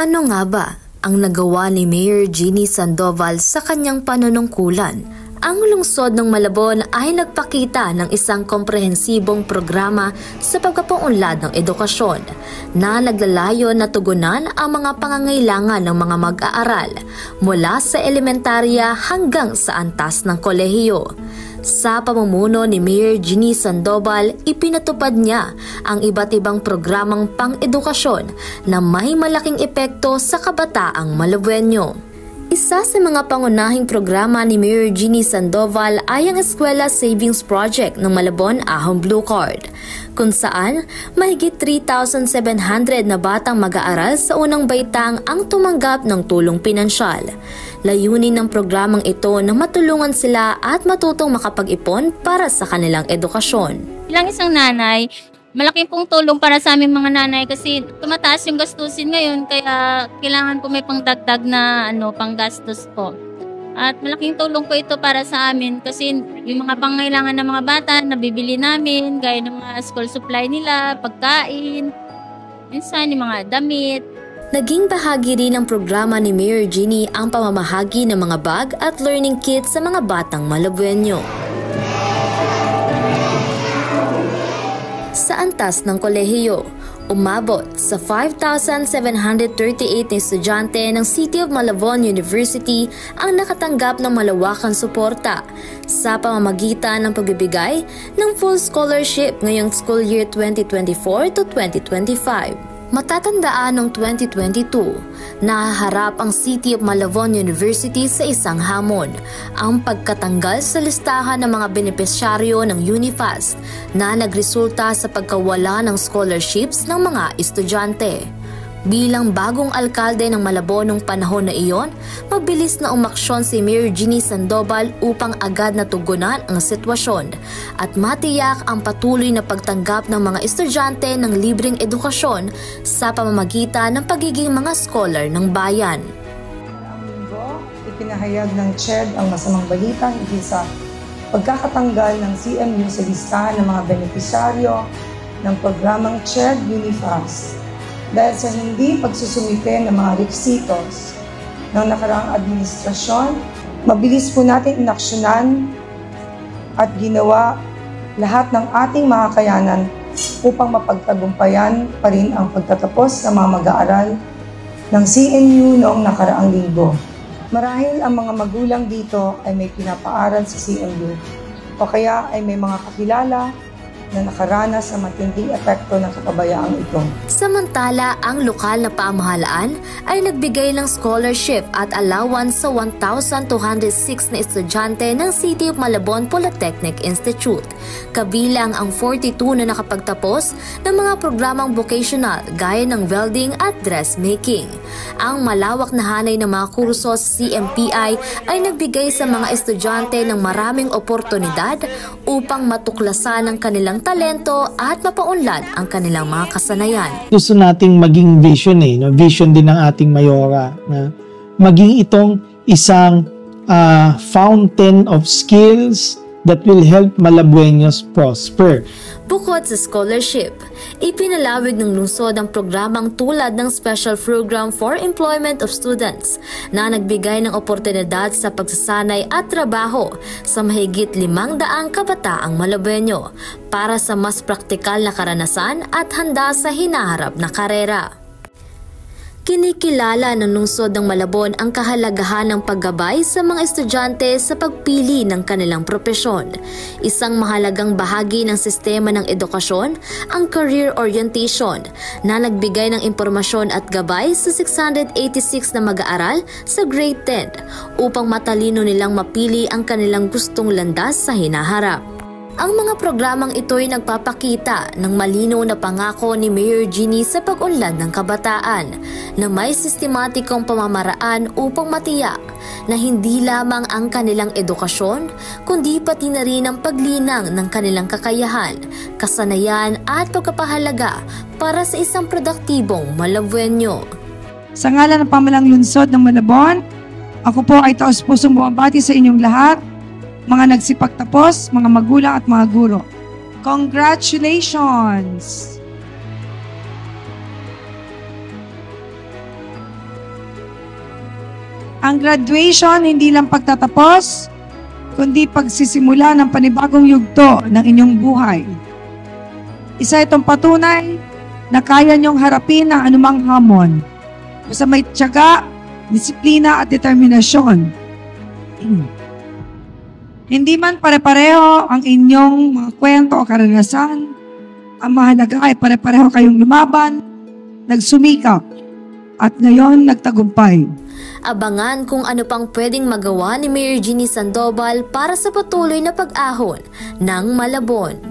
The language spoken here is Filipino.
Ano nga ba ang nagawa ni Mayor Jeannie Sandoval sa kanyang panunungkulan? Ang lungsod ng Malabon ay nagpakita ng isang komprehensibong programa sa pagpapaunlad ng edukasyon na naglalayon na tugunan ang mga pangangailangan ng mga mag-aaral mula sa elementarya hanggang sa antas ng kolehiyo. Sa pamumuno ni Mayor Jeannie Sandoval, ipinatupad niya ang iba't ibang programang pang-edukasyon na may malaking epekto sa kabataang Malabueño. Isa sa mga pangunahing programa ni Mayor Jeannie Sandoval ay ang Eskwela Savings Project ng Malabon Ahong Blue Card, kung saan mahigit 3,700 na batang mag-aaral sa unang baitang ang tumanggap ng tulong pinansyal. Layunin ng programang ito na matulungan sila at matutong makapag-ipon para sa kanilang edukasyon. Bilang isang nanay, malaking pong tulong para sa aming mga nanay kasi tumataas yung gastusin ngayon kaya kailangan po may pangdagdag na panggastos po. At malaking tulong po ito para sa amin kasi yung mga pangailangan ng mga bata nabibili namin gaya ng mga school supply nila, pagkain, minsan yung mga damit. Naging bahagi rin ng programa ni Mayor Jeannie ang pamamahagi ng mga bag at learning kits sa mga batang Malabueño. Sa antas ng kolehiyo, umabot sa 5,738 na estudyante ng City of Malabon University ang nakatanggap ng malawakang suporta sa pamamagitan ng pagbibigay ng full scholarship ngayong school year 2024 to 2025. Matatandaan noong 2022, nahaharap ang City of Malabon University sa isang hamon, ang pagkatanggal sa listahan ng mga benepisyaryo ng UNIFAST na nagresulta sa pagkawala ng scholarships ng mga estudyante. Bilang bagong alkalde ng Malabon noong panahon na iyon, mabilis na umaksyon si Mayor Jeannie Sandoval upang agad na tugunan ang sitwasyon at matiyak ang patuloy na pagtanggap ng mga estudyante ng libreng edukasyon sa pamamagitan ng pagiging mga scholar ng bayan. Ang linggo, ipinahayag ng CHED ang masamang balita hinggil sa pagkakatanggal ng CMU sa listahan ng mga benepisyaryo ng programang CHED UNIFAST. Dahil sa hindi pagsusumite ng mga requisitos ng nakaraang administrasyon, mabilis po natin inaksyonan at ginawa lahat ng ating makakayanan upang mapagtagumpayan pa rin ang pagtatapos ng mga mag-aaral ng CNU noong nakaraang linggo. Marahil ang mga magulang dito ay may pinapaaral sa CNU o kaya ay may mga kakilala na nakaranas sa matinding epekto ng kapabayaang ito. Samantala, ang lokal na pamahalaan ay nagbigay ng scholarship at allowance sa 1,206 na estudyante ng City of Malabon Polytechnic Institute, kabilang ang 42 na nakapagtapos ng mga programang vocational gaya ng welding at dressmaking. Ang malawak na hanay ng mga kurso sa CMPI ay nagbigay sa mga estudyante ng maraming oportunidad upang matuklasan ang kanilang talento at mapaunlad ang kanilang mga kasanayan. Gusto nating maging vision vision din ng ating mayora na maging itong isang fountain of skills that will help Malabueños prosper. Bukod sa scholarship, ipinalawig ng lungsod ang programang tulad ng Special Program for Employment of Students na nagbigay ng oportunidad sa pagsasanay at trabaho sa mahigit 500 kabataang Malabueño para sa mas praktikal na karanasan at handa sa hinaharap na karera. Kinikilala ng lungsod ng Malabon ang kahalagahan ng paggabay sa mga estudyante sa pagpili ng kanilang propesyon. Isang mahalagang bahagi ng sistema ng edukasyon ang career orientation na nagbigay ng impormasyon at gabay sa 686 na mag-aaral sa grade 10 upang matalino nilang mapili ang kanilang gustong landas sa hinaharap. Ang mga programang ito'y nagpapakita ng malinaw na pangako ni Mayor Jeannie sa pag-unlad ng kabataan na may sistematikong pamamaraan upang matiyak na hindi lamang ang kanilang edukasyon kundi pati na rin ang paglinang ng kanilang kakayahan, kasanayan at pagpapahalaga para sa isang produktibong Malabueño. Sa ngalan ng pamahalang lungsod ng Malabon, ako po ay taos-pusong bumabati sa inyong lahat, mga nagsipagtapos, mga magulang at mga guro. Congratulations! Ang graduation hindi lang pagtatapos, kundi pagsisimula ng panibagong yugto ng inyong buhay. Isa itong patunay na kaya niyong harapin ang anumang hamon. Basta may tiyaga, disiplina at determinasyon. Hindi man pare-pareho ang inyong mga kwento o karanasan, ang mahalaga ay pare-pareho kayong lumaban, nagsumikap, at ngayon nagtagumpay. Abangan kung ano pang pwedeng magawa ni Mayor Jeannie Sandoval para sa patuloy na pag-ahon ng Malabon.